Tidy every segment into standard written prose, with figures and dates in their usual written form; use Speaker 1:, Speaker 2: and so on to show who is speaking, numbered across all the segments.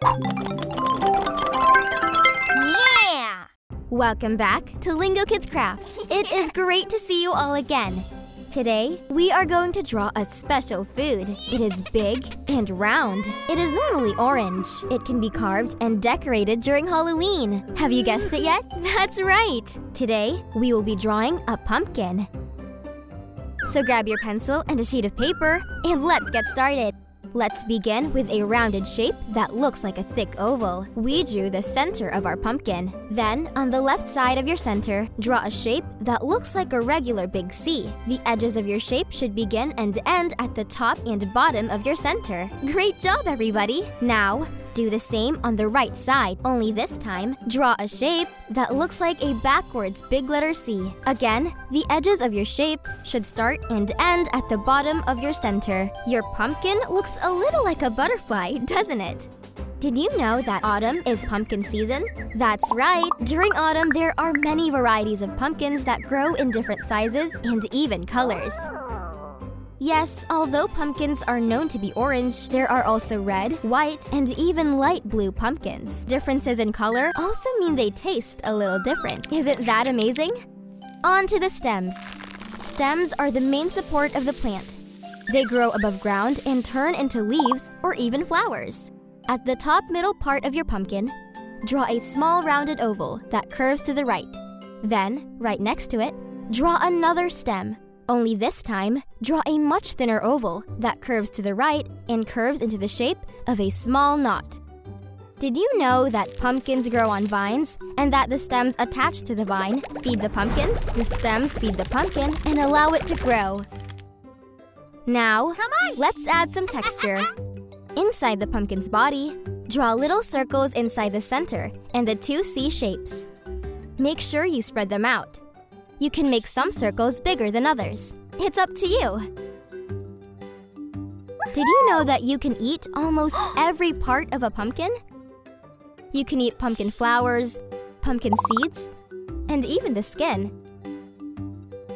Speaker 1: Yeah! Welcome back to Lingo Kids Crafts. It is great to see you all again. Today, we are going to draw a special food. It is big and round. It is normally orange. It can be carved and decorated during Halloween. Have you guessed it yet? That's right! Today, we will be drawing a pumpkin. So grab your pencil and a sheet of paper, and let's get started. Let's begin with a rounded shape that looks like a thick oval. We drew the center of our pumpkin. Then, on the left side of your center, draw a shape that looks like a regular big C. The edges of your shape should begin and end at the top and bottom of your center. Great job, everybody! Now, do the same on the right side, only this time, draw a shape that looks like a backwards big letter C. Again, the edges of your shape should start and end at the bottom of your center. Your pumpkin looks a little like a butterfly, doesn't it? Did you know that autumn is pumpkin season? That's right! During autumn, there are many varieties of pumpkins that grow in different sizes and even colors. Yes, although pumpkins are known to be orange, there are also red, white, and even light blue pumpkins. Differences in color also mean they taste a little different. Isn't that amazing? On to the stems. Stems are the main support of the plant. They grow above ground and turn into leaves or even flowers. At the top middle part of your pumpkin, draw a small rounded oval that curves to the right. Then, right next to it, draw another stem. Only this time, draw a much thinner oval that curves to the right and curves into the shape of a small knot. Did you know that pumpkins grow on vines and that the stems attached to the vine feed the pumpkins? The stems feed the pumpkin and allow it to grow. Now, let's add some texture. Inside the pumpkin's body, draw little circles inside the center and the two C shapes. Make sure you spread them out. You can make some circles bigger than others. It's up to you. Did you know that you can eat almost every part of a pumpkin? You can eat pumpkin flowers, pumpkin seeds, and even the skin.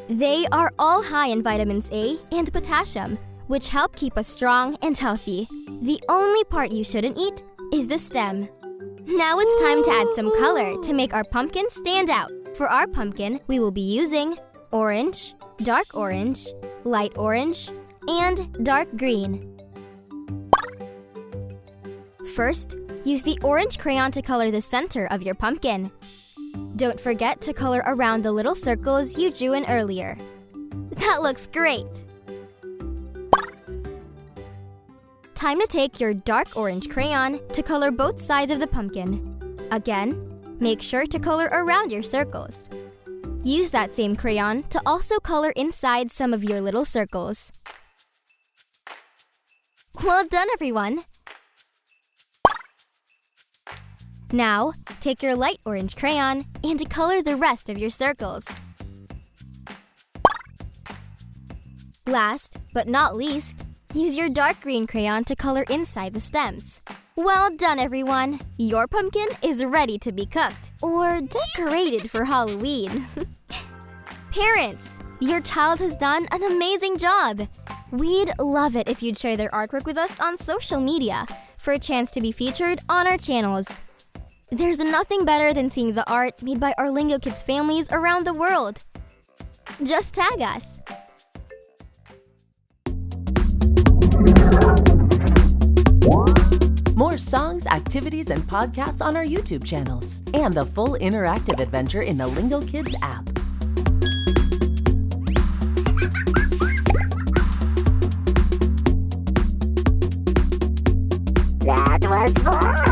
Speaker 1: They are all high in vitamins A and potassium, which help keep us strong and healthy. The only part you shouldn't eat is the stem. Now it's time to add some color to make our pumpkin stand out. For our pumpkin, we will be using orange, dark orange, light orange, and dark green. First, use the orange crayon to color the center of your pumpkin. Don't forget to color around the little circles you drew in earlier. That looks great! Time to take your dark orange crayon to color both sides of the pumpkin. Again, make sure to color around your circles. Use that same crayon to also color inside some of your little circles. Well done, everyone! Now, take your light orange crayon and color the rest of your circles. Last, but not least, use your dark green crayon to color inside the stems. Well done, everyone! Your pumpkin is ready to be cooked or decorated for Halloween. Parents, your child has done an amazing job! We'd love it if you'd share their artwork with us on social media for a chance to be featured on our channels. There's nothing better than seeing the art made by our Lingo Kids families around the world. Just tag us!
Speaker 2: More songs, activities, and podcasts on our YouTube channels, and the full interactive adventure in the Lingo Kids app.
Speaker 3: That was fun!